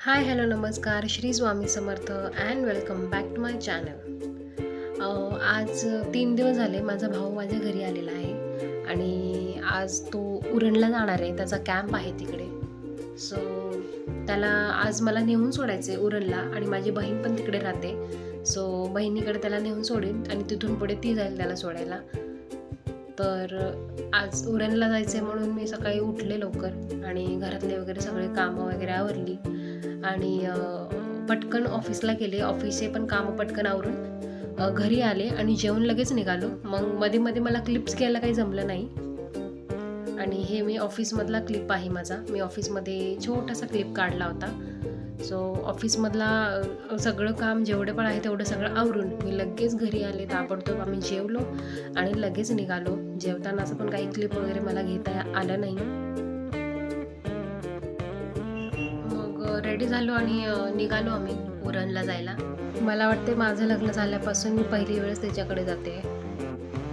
हाय hello नमस्कार Shri Swami Samarth and welcome back to my channel. आज 3 दिवस झाले माझा भाऊ माझ्या घरी आलेला आहे आणि आज तो उरणला जाणार आहे. त्याचा कॅम्प आहे तिकडे. सो त्याला आज मला नेऊन सोडायचं आहे उरणला आणि माझी बहीण पण तिकडे राहते. सो बहिणीकडे त्याला नेऊन सोडेन आणि तिथून पुढे ती जाईल त्याला सोडायला. तर आज उरणला जायचं आहे म्हणून मी सकाळी उठले लवकर आणि घरातले वगैरे सगळे कामं वगैरे आवरली आणि पटकन ऑफिसला गेले. ऑफिसचे पण कामं पटकन आवरून घरी आले आणि जेवण लगेच निघालो. मग मध्ये मध्ये मला क्लिप्स घ्यायला काही जमलं नाही आणि हे मी ऑफिसमधला क्लिप आहे माझा. मी ऑफिसमध्ये छोटासा क्लिप काढला होता. सो ऑफिसमधला सगळं काम जेवढं पण आहे तेवढं सगळं आवरून मी लगेच घरी आले. ताबडतोब आम्ही जेवलो आणि लगेच निघालो. जेवताना असं पण काही क्लिप वगैरे मला घेता आलं नाही. मग रेडी झालो आणि निघालो आम्ही उरणला जायला. मला वाटते माझं लग्न झाल्यापासून मी पहिली वेळेस त्याच्याकडे जाते.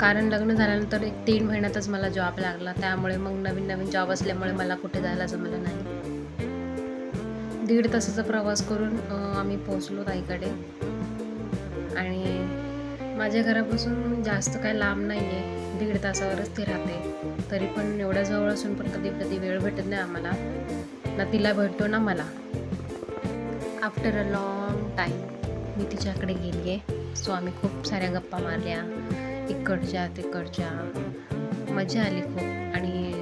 कारण लग्न झाल्यानंतर 3 महिन्यातच मला जॉब लागला. त्यामुळे मग नवीन जॉब असल्यामुळे मला कुठे जायला जमलं नाही. 1.5 तासाचा प्रवास करून आम्ही पोहोचलो ताईकडे आणि माझ्या घरापासून जास्त काय लांब नाही आहे. 1.5 तासावरच ती राहते. तरी पण एवढ्या जवळ असून पण कधी कधी वेळ भेटत नाही आम्हाला. ना तिला भेटतो ना मला. आफ्टर अ लॉंग टाईम मी तिच्याकडे गेली आहे. सो आम्ही खूप साऱ्या गप्पा मारल्या, इकडच्या तिकडच्या. मजा आली खूप आणि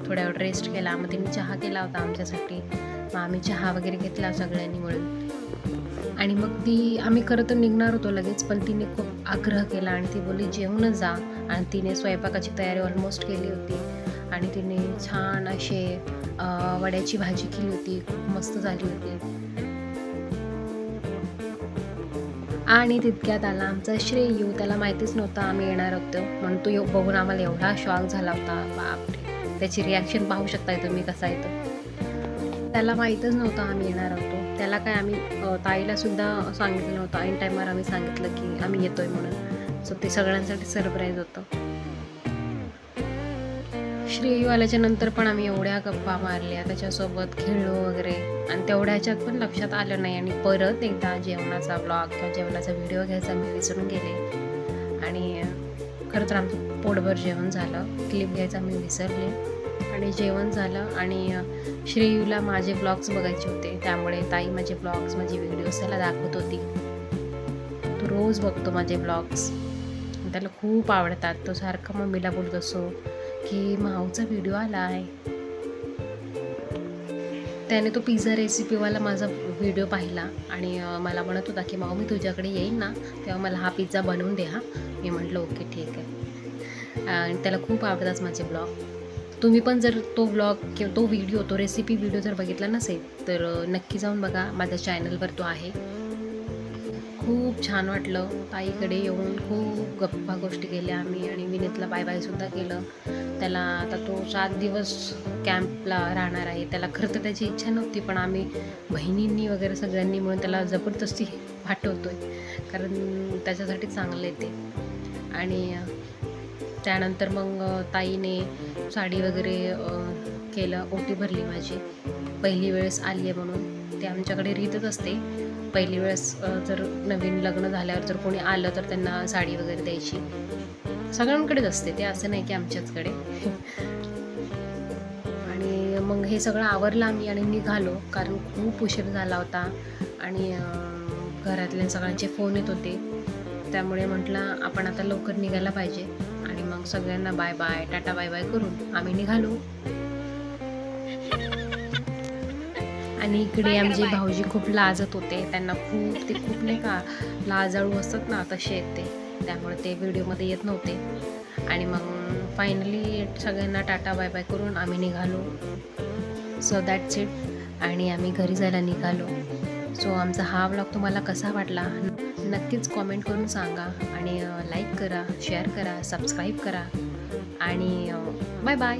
थोड्या वेळ रेस्ट केला. मग तिने चहा केला होता आमच्यासाठी. मग आम्ही चहा वगैरे घेतला सगळ्यांनी मिळून आणि मग आम्ही खरं तर निघणार होतो लगेच, पण तिने खूप आग्रह केला आणि ती बोलली जेवूनच जा. आणि तिने स्वयंपाकाची तयारी ऑलमोस्ट केली होती आणि तिने छान असे वड्याची भाजी केली होती. खूप मस्त झाली होती. आणि तितक्यात आला आमचा श्रेयू. त्याला माहितीच नव्हतं आम्ही येणार होतो म्हणून तो बघून आम्हाला एवढा शॉक झाला होता. बापरे, त्याची रिॲक्शन पाहू शकताय तुम्ही कसा येतो. त्याला माहीतच नव्हतं आम्ही येणार होतो. त्याला काय आम्ही ताईलासुद्धा सांगितलं नव्हतं. ऐन टायमावर आम्ही सांगितलं की आम्ही येतो आहे म्हणून. सो ते सगळ्यांसाठी सरप्राईज होतं. श्रेयू आल्याच्या नंतर पण आम्ही एवढ्या गप्पा मारल्या, त्याच्यासोबत खेळलो वगैरे आणि तेवढ्या ह्याच्यात पण लक्षात आलं नाही आणि परत एकदा जेवणाचा ब्लॉग किंवा जेवणाचा व्हिडिओ घ्यायचा मी विसरून गेले. आणि खरं तर आमचं पोटभर जेवण झालं. क्लिप घ्यायचा मी विसरले आणि जेवण झालं. आणि श्रेयूला माझे ब्लॉग्स बघायचे होते त्यामुळे ताई माझे ब्लॉग्स माझे व्हिडिओज त्याला दाखवत होती. तो रोज बघतो माझे ब्लॉग्स. त्याला खूप आवडतात. तो सारखा मम्मीला बोलत असतो की माऊचा व्हिडिओ आला आहे. त्याने तो पिझ्झा रेसिपीवाला माझा व्हिडिओ पाहिला आणि मला म्हणत होता की माऊ मी तुझ्याकडे येईन ना तेव्हा मला हा पिझ्झा बनवून दे हा. मी म्हटलं ओके ठीक आहे. आणि त्याला खूप आवडतात माझे ब्लॉग. तुम्ही पण जर तो ब्लॉग किंवा तो व्हिडिओ तो रेसिपी व्हिडिओ जर बघितला नसेल तर नक्की जाऊन बघा. माझ्या चॅनलवर तो आहे. खूप छान वाटलं. ताईकडे येऊन खूप गप्पा गोष्टी केल्या आम्ही आणि विनीतला बाय बायसुद्धा केलं. त्याला आता तो 7 दिवस कॅम्पला राहणार आहे. त्याला खरं तर त्याची इच्छा नव्हती पण आम्ही बहिणींनी वगैरे सगळ्यांनी मिळून त्याला जबरदस्ती पाठवतो आहे कारण त्याच्यासाठी चांगलं आहे ते. आणि त्यानंतर मग ताईने साडी वगैरे केलं. ओटी भरली माझी. पहिली वेळेस आली आहे म्हणून. ते आमच्याकडे रीतच असते. पहिली वेळेस जर नवीन लग्न झाल्यावर जर कोणी आलं तर त्यांना साडी वगैरे द्यायची. सगळ्यांकडेच असते ते, असं नाही की आमच्याचकडे. आणि मग हे सगळं आवरलं आम्ही आणि निघालो कारण खूप उशीर झाला होता आणि घरातल्या सगळ्यांचे फोन येत होते. त्यामुळे म्हटलं आपण आता लवकर निघायला पाहिजे. आणि मग सगळ्यांना bye bye tata bye bye करून आम्ही निघालो. आणि इकडे आमचे भाऊजी खूप लाजत होते. त्यांना खूप नाही का लाजाळू असतात ना तसे आहेत ते. त्यामुळे ते व्हिडिओमध्ये येत नव्हते. आणि मग फायनली सगळ्यांना टाटा बाय बाय करून आम्ही निघालो. So that's it. आणि आम्ही घरी जायला निघालो. सो आमचा हा व्लॉग तुम्हाला कसा वाटला नक्कीच कॉमेंट करून सांगा. आणि लाईक करा, शेअर करा, सबस्क्राईब करा आणि बाय बाय.